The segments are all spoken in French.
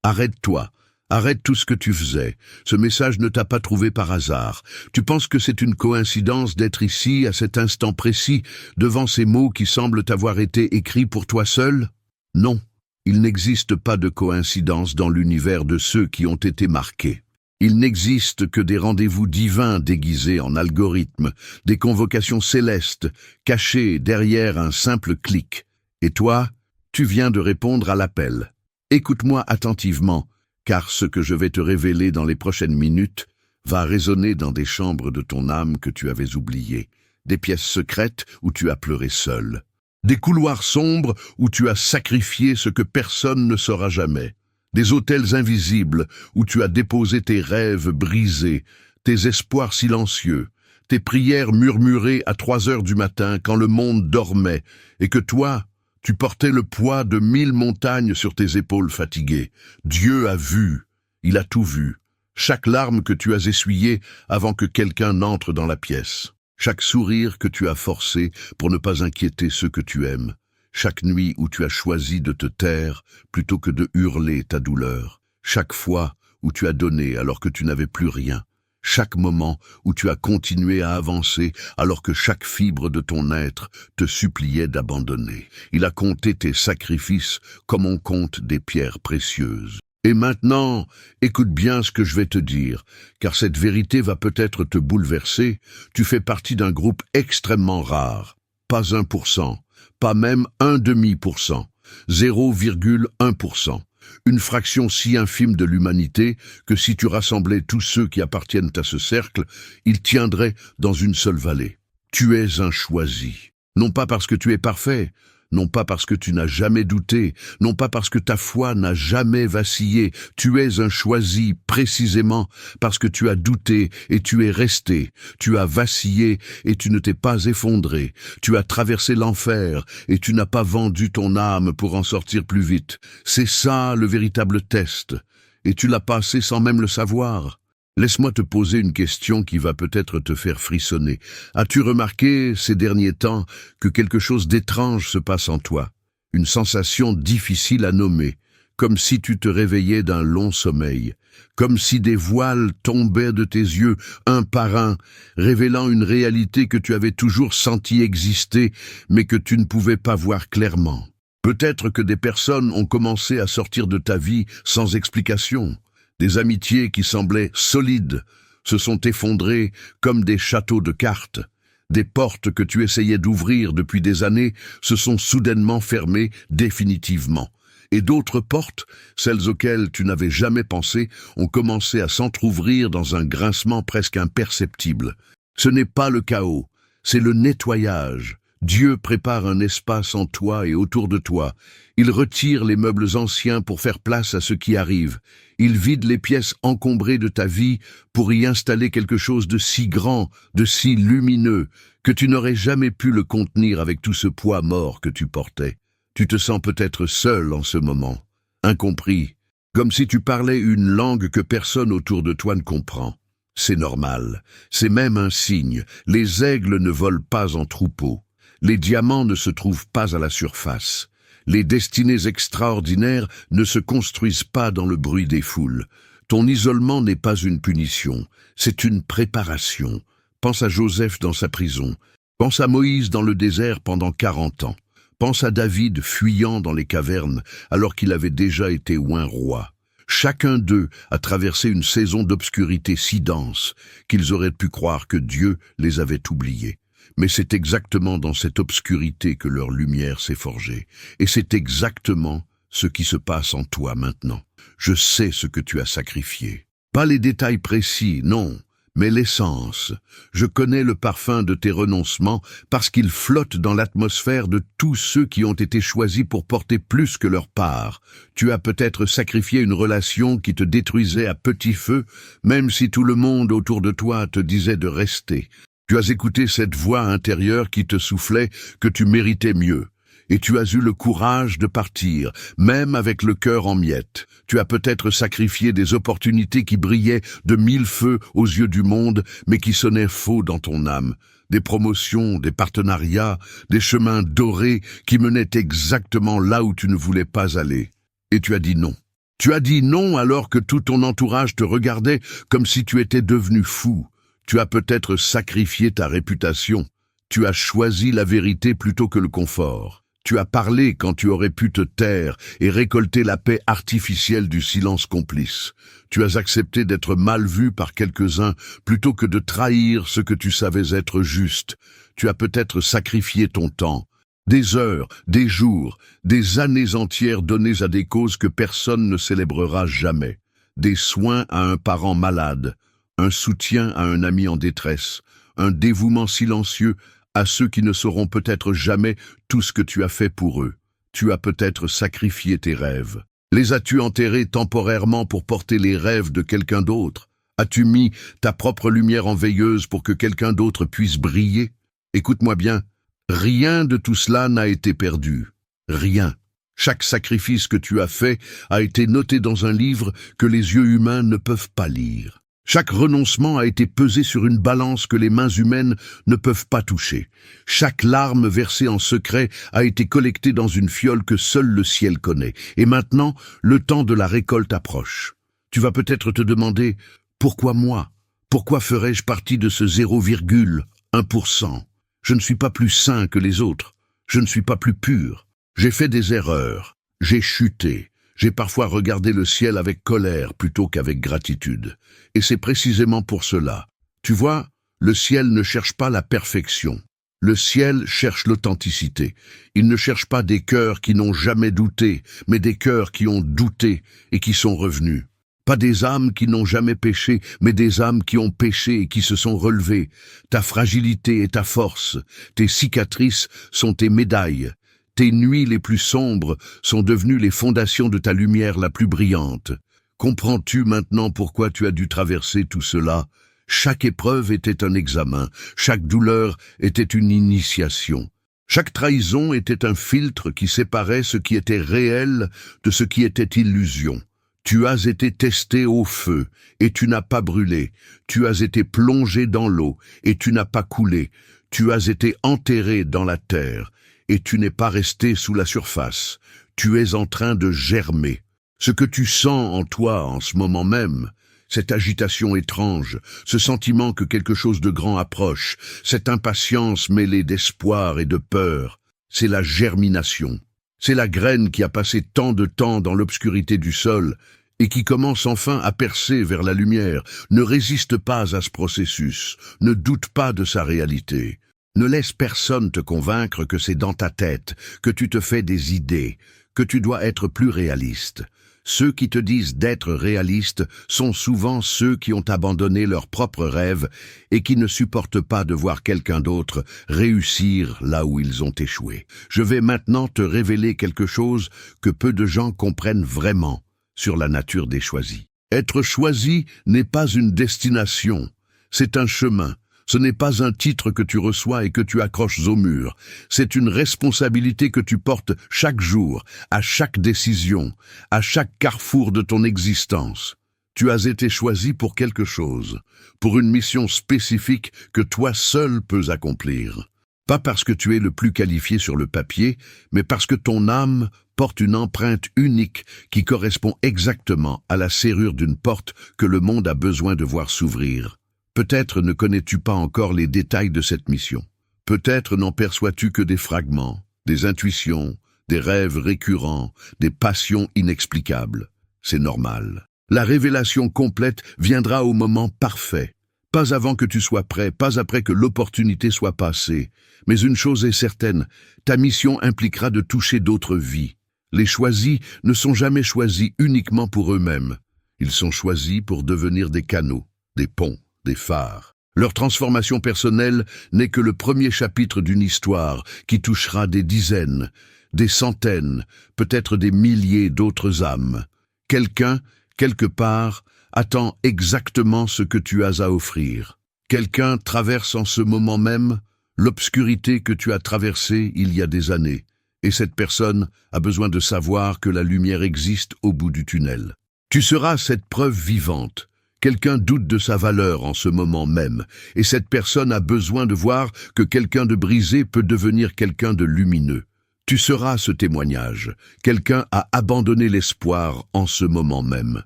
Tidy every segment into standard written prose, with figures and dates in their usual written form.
Arrête-toi. Arrête tout ce que tu faisais. Ce message ne t'a pas trouvé par hasard. Tu penses que c'est une coïncidence d'être ici, à cet instant précis, devant ces mots qui semblent avoir été écrits pour toi seul? Non, il n'existe pas de coïncidence dans l'univers de ceux qui ont été marqués. Il n'existe que des rendez-vous divins déguisés en algorithmes, des convocations célestes, cachées derrière un simple clic. Et toi, tu viens de répondre à l'appel. Écoute-moi attentivement, car ce que je vais te révéler dans les prochaines minutes va résonner dans des chambres de ton âme que tu avais oubliées, des pièces secrètes où tu as pleuré seul, des couloirs sombres où tu as sacrifié ce que personne ne saura jamais, des autels invisibles où tu as déposé tes rêves brisés, tes espoirs silencieux, tes prières murmurées à 3 heures du matin quand le monde dormait et que toi, tu portais le poids de 1000 montagnes sur tes épaules fatiguées. Dieu a vu, il a tout vu. Chaque larme que tu as essuyée avant que quelqu'un n'entre dans la pièce. Chaque sourire que tu as forcé pour ne pas inquiéter ceux que tu aimes. Chaque nuit où tu as choisi de te taire plutôt que de hurler ta douleur. Chaque fois où tu as donné alors que tu n'avais plus rien. Chaque moment où tu as continué à avancer alors que chaque fibre de ton être te suppliait d'abandonner. Il a compté tes sacrifices comme on compte des pierres précieuses. Et maintenant, écoute bien ce que je vais te dire, car cette vérité va peut-être te bouleverser. Tu fais partie d'un groupe extrêmement rare. Pas 1%, pas même 0,5%, 0,1%. Une fraction si infime de l'humanité que si tu rassemblais tous ceux qui appartiennent à ce cercle, ils tiendraient dans une seule vallée. Tu es un choisi. Non pas parce que tu es parfait, non pas parce que tu n'as jamais douté, non pas parce que ta foi n'a jamais vacillé. Tu es un choisi précisément parce que tu as douté et tu es resté. Tu as vacillé et tu ne t'es pas effondré. Tu as traversé l'enfer et tu n'as pas vendu ton âme pour en sortir plus vite. C'est ça le véritable test. Et tu l'as passé sans même le savoir. Laisse-moi te poser une question qui va peut-être te faire frissonner. As-tu remarqué ces derniers temps que quelque chose d'étrange se passe en toi? Une sensation difficile à nommer, comme si tu te réveillais d'un long sommeil, comme si des voiles tombaient de tes yeux un par un, révélant une réalité que tu avais toujours senti exister, mais que tu ne pouvais pas voir clairement. Peut-être que des personnes ont commencé à sortir de ta vie sans explication. Des amitiés qui semblaient solides se sont effondrées comme des châteaux de cartes. Des portes que tu essayais d'ouvrir depuis des années se sont soudainement fermées définitivement. Et d'autres portes, celles auxquelles tu n'avais jamais pensé, ont commencé à s'entr'ouvrir dans un grincement presque imperceptible. Ce n'est pas le chaos, c'est le nettoyage. Dieu prépare un espace en toi et autour de toi. Il retire les meubles anciens pour faire place à ce qui arrive. Il vide les pièces encombrées de ta vie pour y installer quelque chose de si grand, de si lumineux, que tu n'aurais jamais pu le contenir avec tout ce poids mort que tu portais. Tu te sens peut-être seul en ce moment, incompris, comme si tu parlais une langue que personne autour de toi ne comprend. C'est normal, c'est même un signe. Les aigles ne volent pas en troupeau. Les diamants ne se trouvent pas à la surface. Les destinées extraordinaires ne se construisent pas dans le bruit des foules. Ton isolement n'est pas une punition, c'est une préparation. Pense à Joseph dans sa prison. Pense à Moïse dans le désert pendant 40 ans. Pense à David fuyant dans les cavernes alors qu'il avait déjà été oint roi. Chacun d'eux a traversé une saison d'obscurité si dense qu'ils auraient pu croire que Dieu les avait oubliés. Mais c'est exactement dans cette obscurité que leur lumière s'est forgée. Et c'est exactement ce qui se passe en toi maintenant. Je sais ce que tu as sacrifié. Pas les détails précis, non, mais l'essence. Je connais le parfum de tes renoncements parce qu'ils flottent dans l'atmosphère de tous ceux qui ont été choisis pour porter plus que leur part. Tu as peut-être sacrifié une relation qui te détruisait à petit feu, même si tout le monde autour de toi te disait de rester. Tu as écouté cette voix intérieure qui te soufflait que tu méritais mieux. Et tu as eu le courage de partir, même avec le cœur en miettes. Tu as peut-être sacrifié des opportunités qui brillaient de 1000 feux aux yeux du monde, mais qui sonnaient faux dans ton âme. Des promotions, des partenariats, des chemins dorés qui menaient exactement là où tu ne voulais pas aller. Et tu as dit non. Tu as dit non alors que tout ton entourage te regardait comme si tu étais devenu fou. Tu as peut-être sacrifié ta réputation. Tu as choisi la vérité plutôt que le confort. Tu as parlé quand tu aurais pu te taire et récolter la paix artificielle du silence complice. Tu as accepté d'être mal vu par quelques-uns plutôt que de trahir ce que tu savais être juste. Tu as peut-être sacrifié ton temps. Des heures, des jours, des années entières données à des causes que personne ne célébrera jamais. Des soins à un parent malade, un soutien à un ami en détresse, un dévouement silencieux à ceux qui ne sauront peut-être jamais tout ce que tu as fait pour eux. Tu as peut-être sacrifié tes rêves. Les as-tu enterrés temporairement pour porter les rêves de quelqu'un d'autre? As-tu mis ta propre lumière en veilleuse pour que quelqu'un d'autre puisse briller? Écoute-moi bien, rien de tout cela n'a été perdu. Rien. Chaque sacrifice que tu as fait a été noté dans un livre que les yeux humains ne peuvent pas lire. Chaque renoncement a été pesé sur une balance que les mains humaines ne peuvent pas toucher. Chaque larme versée en secret a été collectée dans une fiole que seul le ciel connaît. Et maintenant, le temps de la récolte approche. Tu vas peut-être te demander, pourquoi moi? Pourquoi ferais-je partie de ce 0,1%? Je ne suis pas plus saint que les autres. Je ne suis pas plus pur. J'ai fait des erreurs. J'ai chuté. J'ai parfois regardé le ciel avec colère plutôt qu'avec gratitude. Et c'est précisément pour cela. Tu vois, le ciel ne cherche pas la perfection. Le ciel cherche l'authenticité. Il ne cherche pas des cœurs qui n'ont jamais douté, mais des cœurs qui ont douté et qui sont revenus. Pas des âmes qui n'ont jamais péché, mais des âmes qui ont péché et qui se sont relevées. Ta fragilité est ta force. Tes cicatrices sont tes médailles. Tes nuits les plus sombres sont devenues les fondations de ta lumière la plus brillante. Comprends-tu maintenant pourquoi tu as dû traverser tout cela? Chaque épreuve était un examen, chaque douleur était une initiation. Chaque trahison était un filtre qui séparait ce qui était réel de ce qui était illusion. Tu as été testé au feu, et tu n'as pas brûlé. Tu as été plongé dans l'eau, et tu n'as pas coulé. Tu as été enterré dans la terre, et tu n'es pas resté sous la surface. Tu es en train de germer. Ce que tu sens en toi en ce moment même, cette agitation étrange, ce sentiment que quelque chose de grand approche, cette impatience mêlée d'espoir et de peur, c'est la germination. C'est la graine qui a passé tant de temps dans l'obscurité du sol et qui commence enfin à percer vers la lumière. Ne résiste pas à ce processus, ne doute pas de sa réalité. Ne laisse personne te convaincre que c'est dans ta tête, que tu te fais des idées, que tu dois être plus réaliste. Ceux qui te disent d'être réaliste sont souvent ceux qui ont abandonné leurs propres rêves et qui ne supportent pas de voir quelqu'un d'autre réussir là où ils ont échoué. Je vais maintenant te révéler quelque chose que peu de gens comprennent vraiment sur la nature des choisis. Être choisi n'est pas une destination, c'est un chemin. Ce n'est pas un titre que tu reçois et que tu accroches au mur. C'est une responsabilité que tu portes chaque jour, à chaque décision, à chaque carrefour de ton existence. Tu as été choisi pour quelque chose, pour une mission spécifique que toi seul peux accomplir. Pas parce que tu es le plus qualifié sur le papier, mais parce que ton âme porte une empreinte unique qui correspond exactement à la serrure d'une porte que le monde a besoin de voir s'ouvrir. Peut-être ne connais-tu pas encore les détails de cette mission. Peut-être n'en perçois-tu que des fragments, des intuitions, des rêves récurrents, des passions inexplicables. C'est normal. La révélation complète viendra au moment parfait. Pas avant que tu sois prêt, pas après que l'opportunité soit passée. Mais une chose est certaine, ta mission impliquera de toucher d'autres vies. Les choisis ne sont jamais choisis uniquement pour eux-mêmes. Ils sont choisis pour devenir des canaux, des ponts, des phares. Leur transformation personnelle n'est que le premier chapitre d'une histoire qui touchera des dizaines, des centaines, peut-être des milliers d'autres âmes. Quelqu'un, quelque part, attend exactement ce que tu as à offrir. Quelqu'un traverse en ce moment même l'obscurité que tu as traversée il y a des années, et cette personne a besoin de savoir que la lumière existe au bout du tunnel. Tu seras cette preuve vivante. Quelqu'un doute de sa valeur en ce moment même, et cette personne a besoin de voir que quelqu'un de brisé peut devenir quelqu'un de lumineux. Tu seras ce témoignage. Quelqu'un a abandonné l'espoir en ce moment même.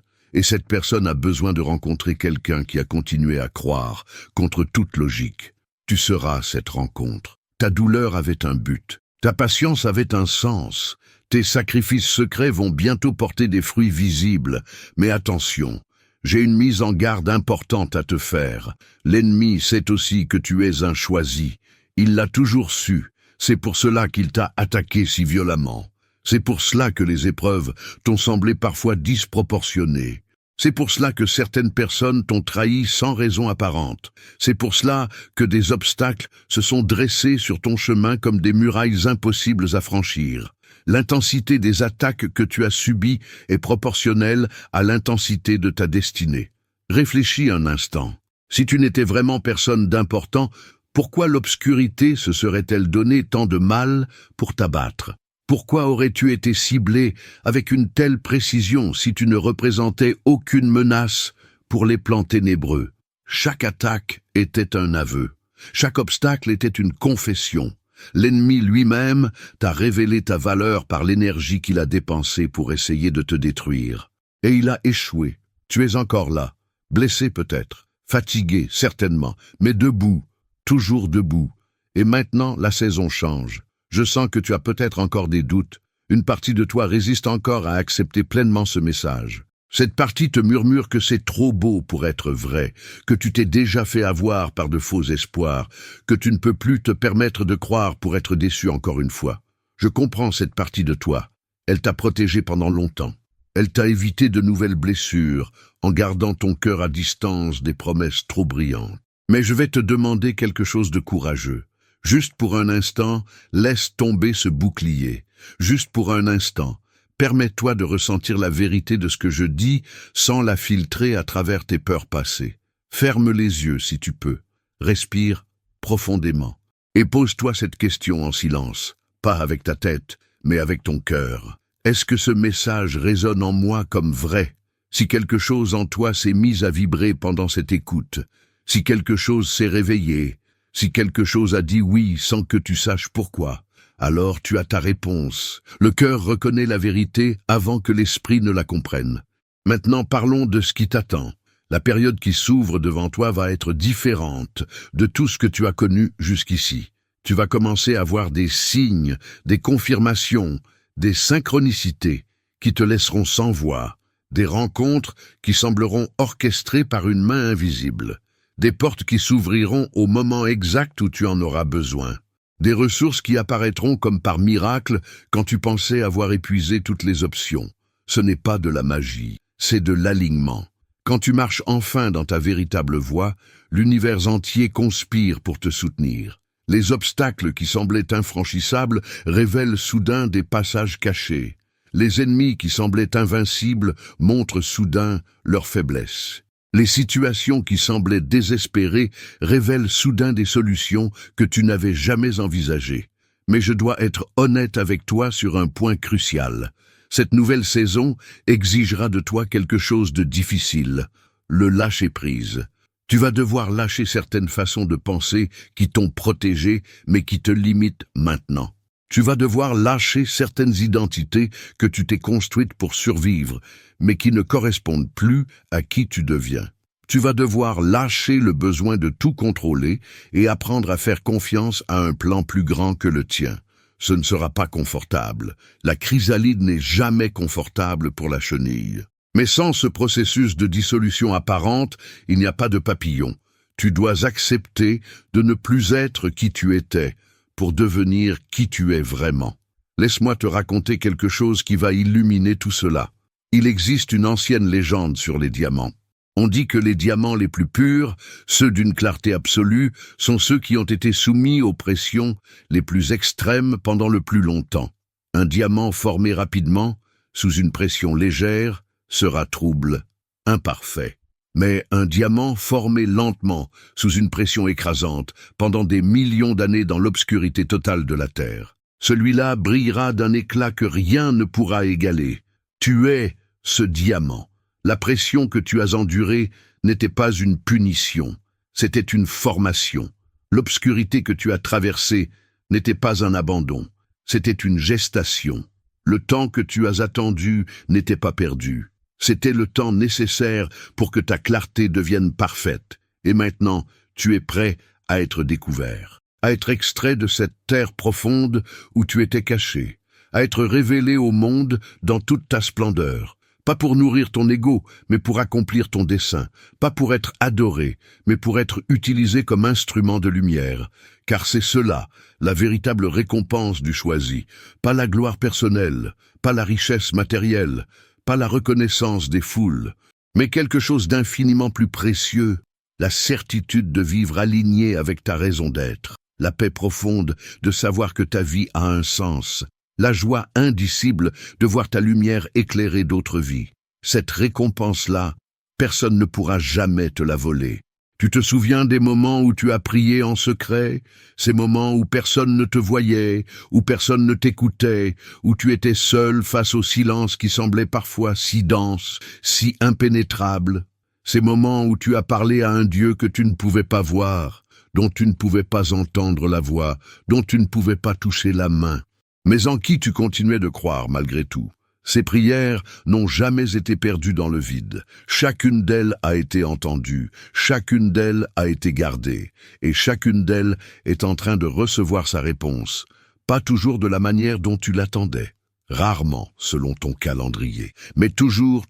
Et cette personne a besoin de rencontrer quelqu'un qui a continué à croire, contre toute logique. Tu seras cette rencontre. Ta douleur avait un but. Ta patience avait un sens. Tes sacrifices secrets vont bientôt porter des fruits visibles. Mais attention, j'ai une mise en garde importante à te faire. L'ennemi sait aussi que tu es un choisi. Il l'a toujours su. C'est pour cela qu'il t'a attaqué si violemment. C'est pour cela que les épreuves t'ont semblé parfois disproportionnées. C'est pour cela que certaines personnes t'ont trahi sans raison apparente. C'est pour cela que des obstacles se sont dressés sur ton chemin comme des murailles impossibles à franchir. L'intensité des attaques que tu as subies est proportionnelle à l'intensité de ta destinée. Réfléchis un instant. Si tu n'étais vraiment personne d'important, pourquoi l'obscurité se serait-elle donné tant de mal pour t'abattre? Pourquoi aurais-tu été ciblé avec une telle précision si tu ne représentais aucune menace pour les plans ténébreux? Chaque attaque était un aveu. Chaque obstacle était une confession. L'ennemi lui-même t'a révélé ta valeur par l'énergie qu'il a dépensée pour essayer de te détruire. Et il a échoué. Tu es encore là, blessé peut-être, fatigué certainement, mais debout, toujours debout. Et maintenant, la saison change. Je sens que tu as peut-être encore des doutes. Une partie de toi résiste encore à accepter pleinement ce message. Cette partie te murmure que c'est trop beau pour être vrai, que tu t'es déjà fait avoir par de faux espoirs, que tu ne peux plus te permettre de croire pour être déçu encore une fois. Je comprends cette partie de toi. Elle t'a protégé pendant longtemps. Elle t'a évité de nouvelles blessures, en gardant ton cœur à distance des promesses trop brillantes. Mais je vais te demander quelque chose de courageux. Juste pour un instant, laisse tomber ce bouclier. Juste pour un instant, permets-toi de ressentir la vérité de ce que je dis sans la filtrer à travers tes peurs passées. Ferme les yeux si tu peux. Respire profondément. Et pose-toi cette question en silence. Pas avec ta tête, mais avec ton cœur. Est-ce que ce message résonne en moi comme vrai? Si quelque chose en toi s'est mis à vibrer pendant cette écoute, si quelque chose s'est réveillé, si quelque chose a dit oui sans que tu saches pourquoi, alors tu as ta réponse. Le cœur reconnaît la vérité avant que l'esprit ne la comprenne. Maintenant parlons de ce qui t'attend. La période qui s'ouvre devant toi va être différente de tout ce que tu as connu jusqu'ici. Tu vas commencer à voir des signes, des confirmations, des synchronicités qui te laisseront sans voix, des rencontres qui sembleront orchestrées par une main invisible. Des portes qui s'ouvriront au moment exact où tu en auras besoin. Des ressources qui apparaîtront comme par miracle quand tu pensais avoir épuisé toutes les options. Ce n'est pas de la magie, c'est de l'alignement. Quand tu marches enfin dans ta véritable voie, l'univers entier conspire pour te soutenir. Les obstacles qui semblaient infranchissables révèlent soudain des passages cachés. Les ennemis qui semblaient invincibles montrent soudain leur faiblesse. Les situations qui semblaient désespérées révèlent soudain des solutions que tu n'avais jamais envisagées. Mais je dois être honnête avec toi sur un point crucial. Cette nouvelle saison exigera de toi quelque chose de difficile, le lâcher-prise. Tu vas devoir lâcher certaines façons de penser qui t'ont protégé mais qui te limitent maintenant. Tu vas devoir lâcher certaines identités que tu t'es construites pour survivre, mais qui ne correspondent plus à qui tu deviens. Tu vas devoir lâcher le besoin de tout contrôler et apprendre à faire confiance à un plan plus grand que le tien. Ce ne sera pas confortable. La chrysalide n'est jamais confortable pour la chenille. Mais sans ce processus de dissolution apparente, il n'y a pas de papillon. Tu dois accepter de ne plus être qui tu étais, pour devenir qui tu es vraiment. Laisse-moi te raconter quelque chose qui va illuminer tout cela. Il existe une ancienne légende sur les diamants. On dit que les diamants les plus purs, ceux d'une clarté absolue, sont ceux qui ont été soumis aux pressions les plus extrêmes pendant le plus longtemps. Un diamant formé rapidement, sous une pression légère, sera trouble, imparfait. Mais un diamant formé lentement, sous une pression écrasante, pendant des millions d'années dans l'obscurité totale de la Terre. Celui-là brillera d'un éclat que rien ne pourra égaler. Tu es ce diamant. La pression que tu as endurée n'était pas une punition, c'était une formation. L'obscurité que tu as traversée n'était pas un abandon, C'était une gestation. Le temps que tu as attendu n'était pas perdu. C'était le temps nécessaire pour que ta clarté devienne parfaite. Et maintenant, tu es prêt à être découvert, à être extrait de cette terre profonde où tu étais caché, à être révélé au monde dans toute ta splendeur. Pas pour nourrir ton ego, mais pour accomplir ton dessein. Pas pour être adoré, mais pour être utilisé comme instrument de lumière. Car c'est cela, la véritable récompense du choisi. Pas la gloire personnelle, pas la richesse matérielle, pas la reconnaissance des foules, mais quelque chose d'infiniment plus précieux, la certitude de vivre aligné avec ta raison d'être, la paix profonde de savoir que ta vie a un sens, la joie indicible de voir ta lumière éclairer d'autres vies. Cette récompense-là, personne ne pourra jamais te la voler. Tu te souviens des moments où tu as prié en secret, ces moments où personne ne te voyait, où personne ne t'écoutait, où tu étais seul face au silence qui semblait parfois si dense, si impénétrable, ces moments où tu as parlé à un Dieu que tu ne pouvais pas voir, dont tu ne pouvais pas entendre la voix, dont tu ne pouvais pas toucher la main, mais en qui tu continuais de croire malgré tout. Ces prières n'ont jamais été perdues dans le vide. Chacune d'elles a été entendue, chacune d'elles a été gardée, et chacune d'elles est en train de recevoir sa réponse. Pas toujours de la manière dont tu l'attendais, rarement selon ton calendrier, mais toujours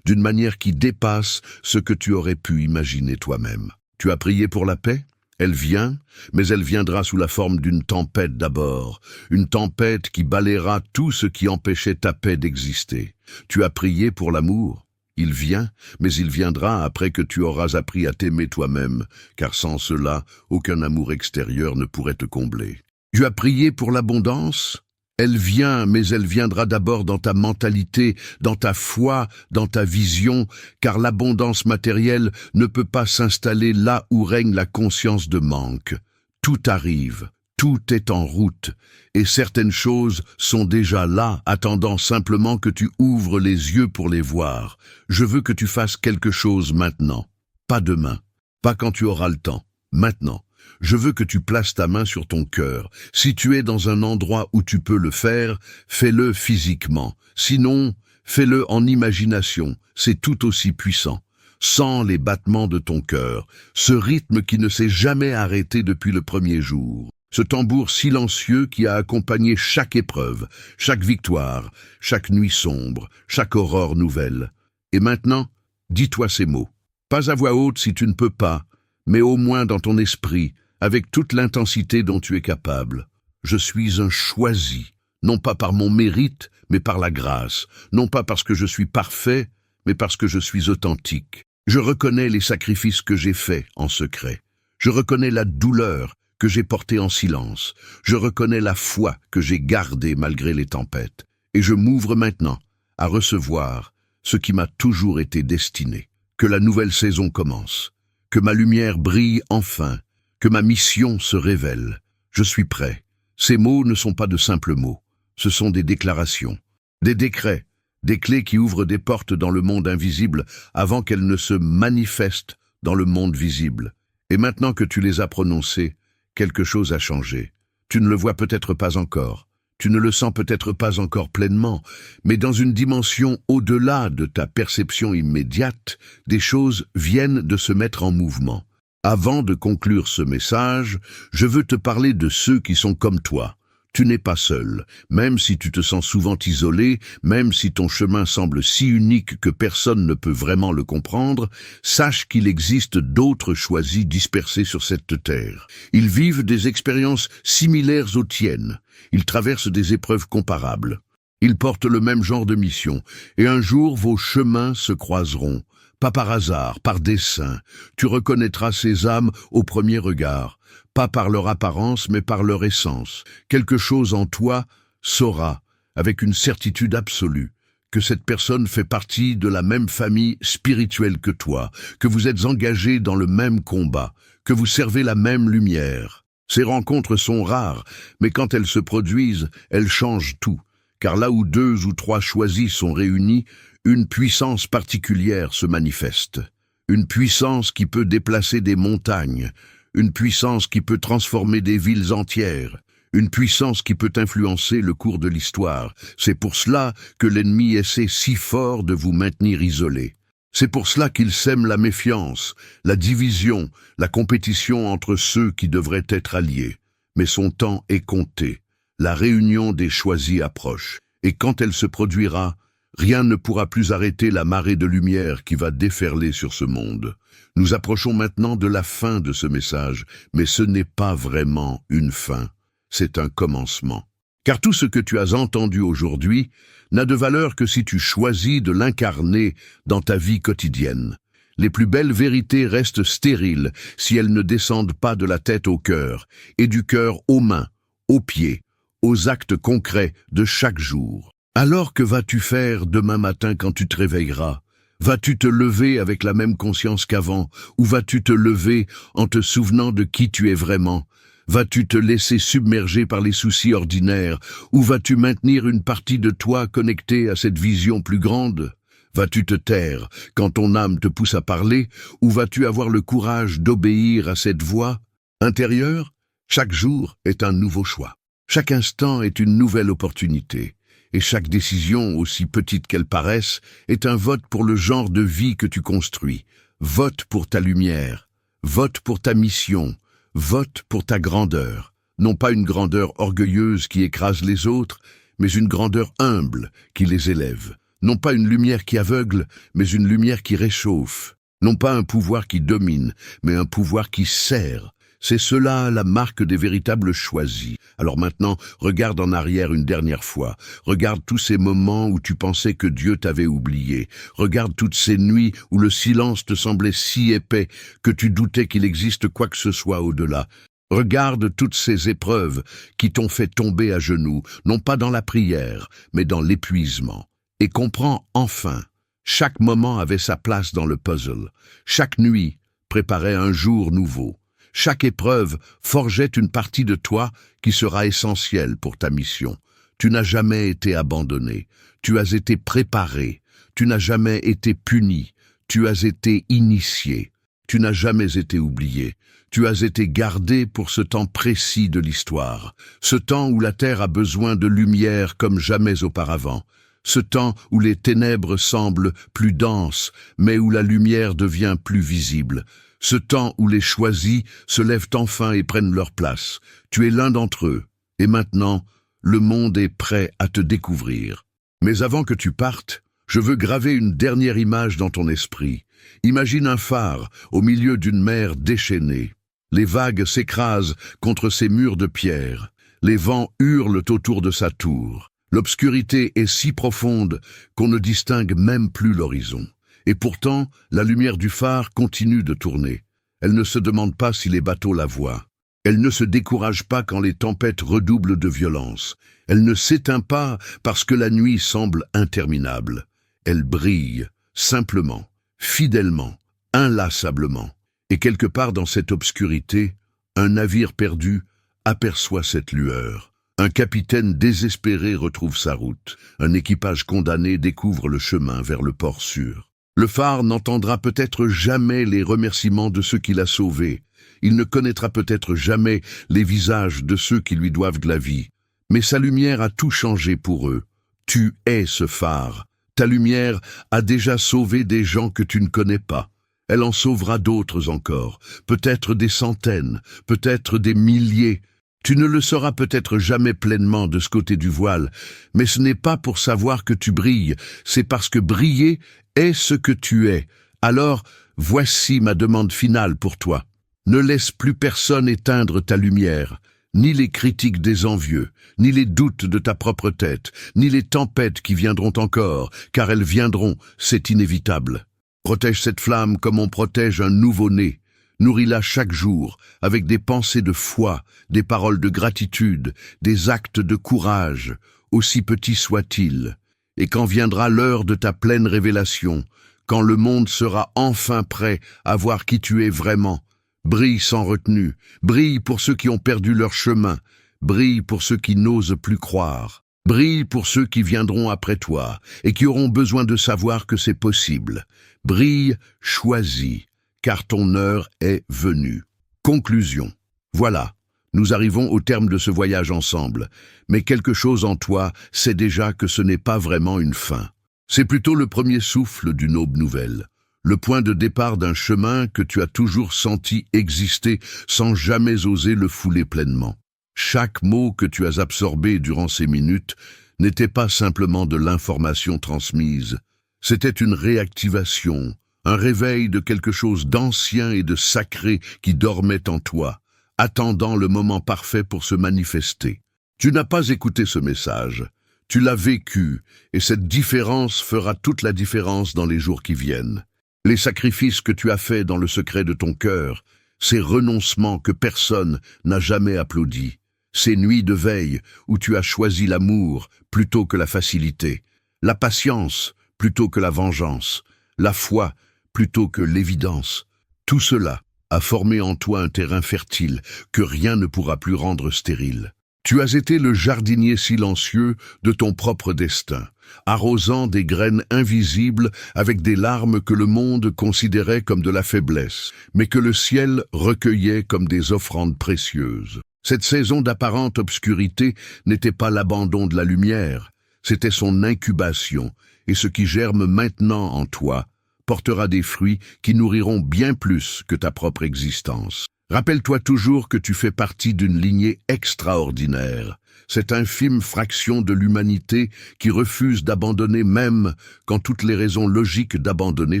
d'une manière qui dépasse ce que tu aurais pu imaginer toi-même. Tu as prié pour la paix ? Elle vient, mais elle viendra sous la forme d'une tempête d'abord, une tempête qui balayera tout ce qui empêchait ta paix d'exister. Tu as prié pour l'amour. Il vient, mais il viendra après que tu auras appris à t'aimer toi-même, car sans cela, aucun amour extérieur ne pourrait te combler. Tu as prié pour l'abondance. Elle vient, mais elle viendra d'abord dans ta mentalité, dans ta foi, dans ta vision, car l'abondance matérielle ne peut pas s'installer là où règne la conscience de manque. Tout arrive, tout est en route, et certaines choses sont déjà là, attendant simplement que tu ouvres les yeux pour les voir. Je veux que tu fasses quelque chose maintenant, pas demain, pas quand tu auras le temps, maintenant. Je veux que tu places ta main sur ton cœur. Si tu es dans un endroit où tu peux le faire, fais-le physiquement. Sinon, fais-le en imagination. C'est tout aussi puissant. Sens les battements de ton cœur, ce rythme qui ne s'est jamais arrêté depuis le premier jour. Ce tambour silencieux qui a accompagné chaque épreuve, chaque victoire, chaque nuit sombre, chaque aurore nouvelle. Et maintenant, dis-toi ces mots. Pas à voix haute si tu ne peux pas, mais au moins dans ton esprit, avec toute l'intensité dont tu es capable. Je suis un choisi, non pas par mon mérite, mais par la grâce, non pas parce que je suis parfait, mais parce que je suis authentique. Je reconnais les sacrifices que j'ai faits en secret. Je reconnais la douleur que j'ai portée en silence. Je reconnais la foi que j'ai gardée malgré les tempêtes. Et je m'ouvre maintenant à recevoir ce qui m'a toujours été destiné. Que la nouvelle saison commence. Que ma lumière brille enfin, que ma mission se révèle. Je suis prêt. Ces mots ne sont pas de simples mots, ce sont des déclarations, des décrets, des clés qui ouvrent des portes dans le monde invisible avant qu'elles ne se manifestent dans le monde visible. Et maintenant que tu les as prononcées, quelque chose a changé. Tu ne le vois peut-être pas encore, tu ne le sens peut-être pas encore pleinement, mais dans une dimension au-delà de ta perception immédiate, des choses viennent de se mettre en mouvement. Avant de conclure ce message, je veux te parler de ceux qui sont comme toi. Tu n'es pas seul, même si tu te sens souvent isolé, même si ton chemin semble si unique que personne ne peut vraiment le comprendre, sache qu'il existe d'autres choisis dispersés sur cette terre. Ils vivent des expériences similaires aux tiennes. Ils traversent des épreuves comparables. Ils portent le même genre de mission, et un jour vos chemins se croiseront. Pas par hasard, par dessein. Tu reconnaîtras ces âmes au premier regard, pas par leur apparence, mais par leur essence. Quelque chose en toi saura, avec une certitude absolue, que cette personne fait partie de la même famille spirituelle que toi, que vous êtes engagés dans le même combat, que vous servez la même lumière. Ces rencontres sont rares, mais quand elles se produisent, elles changent tout. Car là où 2 ou 3 choisis sont réunis, une puissance particulière se manifeste. Une puissance qui peut déplacer des montagnes, une puissance qui peut transformer des villes entières, une puissance qui peut influencer le cours de l'histoire. C'est pour cela que l'ennemi essaie si fort de vous maintenir isolés. C'est pour cela qu'il sème la méfiance, la division, la compétition entre ceux qui devraient être alliés. Mais son temps est compté. La réunion des choisis approche. Et quand elle se produira, rien ne pourra plus arrêter la marée de lumière qui va déferler sur ce monde. Nous approchons maintenant de la fin de ce message, mais ce n'est pas vraiment une fin, c'est un commencement. Car tout ce que tu as entendu aujourd'hui n'a de valeur que si tu choisis de l'incarner dans ta vie quotidienne. Les plus belles vérités restent stériles si elles ne descendent pas de la tête au cœur, et du cœur aux mains, aux pieds, aux actes concrets de chaque jour. Alors que vas-tu faire demain matin quand tu te réveilleras? Vas-tu te lever avec la même conscience qu'avant, ou vas-tu te lever en te souvenant de qui tu es vraiment? Vas-tu te laisser submerger par les soucis ordinaires, ou vas-tu maintenir une partie de toi connectée à cette vision plus grande? Vas-tu te taire quand ton âme te pousse à parler, ou vas-tu avoir le courage d'obéir à cette voix intérieure? Chaque jour est un nouveau choix. Chaque instant est une nouvelle opportunité. Et chaque décision, aussi petite qu'elle paraisse, est un vote pour le genre de vie que tu construis. Vote pour ta lumière. Vote pour ta mission. Vote pour ta grandeur. Non pas une grandeur orgueilleuse qui écrase les autres, mais une grandeur humble qui les élève. Non pas une lumière qui aveugle, mais une lumière qui réchauffe. Non pas un pouvoir qui domine, mais un pouvoir qui sert. C'est cela la marque des véritables choisis. Alors maintenant, regarde en arrière une dernière fois. Regarde tous ces moments où tu pensais que Dieu t'avait oublié. Regarde toutes ces nuits où le silence te semblait si épais que tu doutais qu'il existe quoi que ce soit au-delà. Regarde toutes ces épreuves qui t'ont fait tomber à genoux, non pas dans la prière, mais dans l'épuisement. Et comprends enfin, chaque moment avait sa place dans le puzzle. Chaque nuit préparait un jour nouveau. Chaque épreuve forgeait une partie de toi qui sera essentielle pour ta mission. Tu n'as jamais été abandonné, tu as été préparé, tu n'as jamais été puni, tu as été initié, tu n'as jamais été oublié, tu as été gardé pour ce temps précis de l'histoire, ce temps où la terre a besoin de lumière comme jamais auparavant, ce temps où les ténèbres semblent plus denses, mais où la lumière devient plus visible. Ce temps où les choisis se lèvent enfin et prennent leur place. Tu es l'un d'entre eux. Et maintenant, le monde est prêt à te découvrir. Mais avant que tu partes, je veux graver une dernière image dans ton esprit. Imagine un phare au milieu d'une mer déchaînée. Les vagues s'écrasent contre ses murs de pierre. Les vents hurlent autour de sa tour. L'obscurité est si profonde qu'on ne distingue même plus l'horizon. Et pourtant, la lumière du phare continue de tourner. Elle ne se demande pas si les bateaux la voient. Elle ne se décourage pas quand les tempêtes redoublent de violence. Elle ne s'éteint pas parce que la nuit semble interminable. Elle brille, simplement, fidèlement, inlassablement. Et quelque part dans cette obscurité, un navire perdu aperçoit cette lueur. Un capitaine désespéré retrouve sa route. Un équipage condamné découvre le chemin vers le port sûr. Le phare n'entendra peut-être jamais les remerciements de ceux qui l'a sauvé. Il ne connaîtra peut-être jamais les visages de ceux qui lui doivent de la vie. Mais sa lumière a tout changé pour eux. Tu es ce phare. Ta lumière a déjà sauvé des gens que tu ne connais pas. Elle en sauvera d'autres encore, peut-être des centaines, peut-être des milliers. Tu ne le sauras peut-être jamais pleinement de ce côté du voile, mais ce n'est pas pour savoir que tu brilles, c'est parce que briller est ce que tu es. Alors, voici ma demande finale pour toi. Ne laisse plus personne éteindre ta lumière, ni les critiques des envieux, ni les doutes de ta propre tête, ni les tempêtes qui viendront encore, car elles viendront, c'est inévitable. Protège cette flamme comme on protège un nouveau-né. Nourris-la chaque jour avec des pensées de foi, des paroles de gratitude, des actes de courage, aussi petits soient-ils. Et quand viendra l'heure de ta pleine révélation, quand le monde sera enfin prêt à voir qui tu es vraiment, brille sans retenue, brille pour ceux qui ont perdu leur chemin, brille pour ceux qui n'osent plus croire, brille pour ceux qui viendront après toi et qui auront besoin de savoir que c'est possible. Brille, choisis, car ton heure est venue. Conclusion. Voilà, Nous arrivons au terme de ce voyage ensemble, mais quelque chose en toi sait déjà que ce n'est pas vraiment une fin. C'est plutôt le premier souffle d'une aube nouvelle, le point de départ d'un chemin que tu as toujours senti exister sans jamais oser le fouler pleinement. Chaque mot que tu as absorbé durant ces minutes n'était pas simplement de l'information transmise, c'était une réactivation, un réveil de quelque chose d'ancien et de sacré qui dormait en toi, attendant le moment parfait pour se manifester. Tu n'as pas écouté ce message, tu l'as vécu, et cette différence fera toute la différence dans les jours qui viennent. Les sacrifices que tu as faits dans le secret de ton cœur, ces renoncements que personne n'a jamais applaudis, ces nuits de veille où tu as choisi l'amour plutôt que la facilité, la patience plutôt que la vengeance, la foi plutôt que l'évidence, tout cela a formé en toi un terrain fertile que rien ne pourra plus rendre stérile. Tu as été le jardinier silencieux de ton propre destin, arrosant des graines invisibles avec des larmes que le monde considérait comme de la faiblesse, mais que le ciel recueillait comme des offrandes précieuses. Cette saison d'apparente obscurité n'était pas l'abandon de la lumière, c'était son incubation, et ce qui germe maintenant en toi portera des fruits qui nourriront bien plus que ta propre existence. Rappelle-toi toujours que tu fais partie d'une lignée extraordinaire, cette infime fraction de l'humanité qui refuse d'abandonner même quand toutes les raisons logiques d'abandonner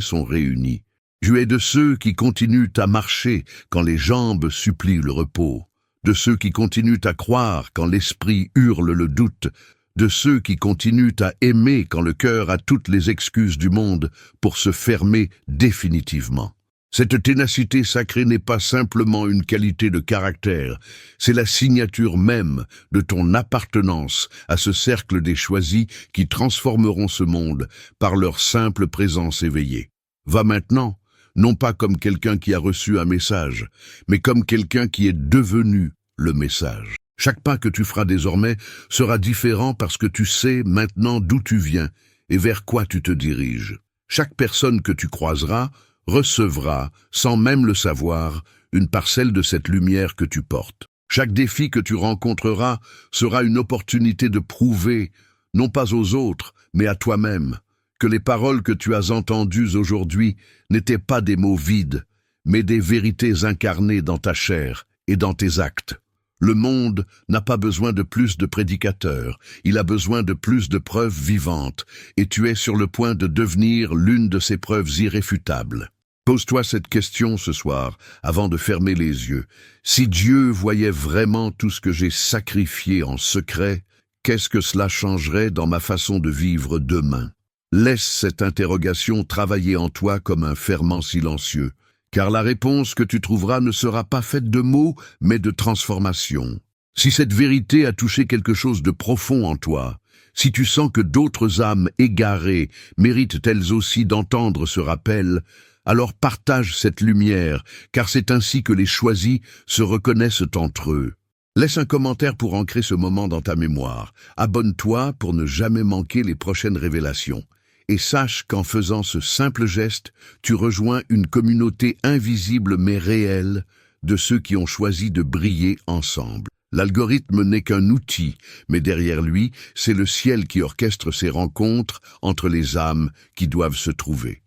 sont réunies. Tu es de ceux qui continuent à marcher quand les jambes supplient le repos, de ceux qui continuent à croire quand l'esprit hurle le doute, de ceux qui continuent à aimer quand le cœur a toutes les excuses du monde pour se fermer définitivement. Cette ténacité sacrée n'est pas simplement une qualité de caractère, c'est la signature même de ton appartenance à ce cercle des choisis qui transformeront ce monde par leur simple présence éveillée. Va maintenant, non pas comme quelqu'un qui a reçu un message, mais comme quelqu'un qui est devenu le message. Chaque pas que tu feras désormais sera différent parce que tu sais maintenant d'où tu viens et vers quoi tu te diriges. Chaque personne que tu croiseras recevra, sans même le savoir, une parcelle de cette lumière que tu portes. Chaque défi que tu rencontreras sera une opportunité de prouver, non pas aux autres, mais à toi-même, que les paroles que tu as entendues aujourd'hui n'étaient pas des mots vides, mais des vérités incarnées dans ta chair et dans tes actes. Le monde n'a pas besoin de plus de prédicateurs, il a besoin de plus de preuves vivantes, et tu es sur le point de devenir l'une de ces preuves irréfutables. Pose-toi cette question ce soir, avant de fermer les yeux. Si Dieu voyait vraiment tout ce que j'ai sacrifié en secret, qu'est-ce que cela changerait dans ma façon de vivre demain? Laisse cette interrogation travailler en toi comme un ferment silencieux, car la réponse que tu trouveras ne sera pas faite de mots, mais de transformation. Si cette vérité a touché quelque chose de profond en toi, si tu sens que d'autres âmes égarées méritent elles aussi d'entendre ce rappel, alors partage cette lumière, car c'est ainsi que les choisis se reconnaissent entre eux. Laisse un commentaire pour ancrer ce moment dans ta mémoire. Abonne-toi pour ne jamais manquer les prochaines révélations. Et sache qu'en faisant ce simple geste, tu rejoins une communauté invisible mais réelle de ceux qui ont choisi de briller ensemble. L'algorithme n'est qu'un outil, mais derrière lui, c'est le ciel qui orchestre ces rencontres entre les âmes qui doivent se trouver.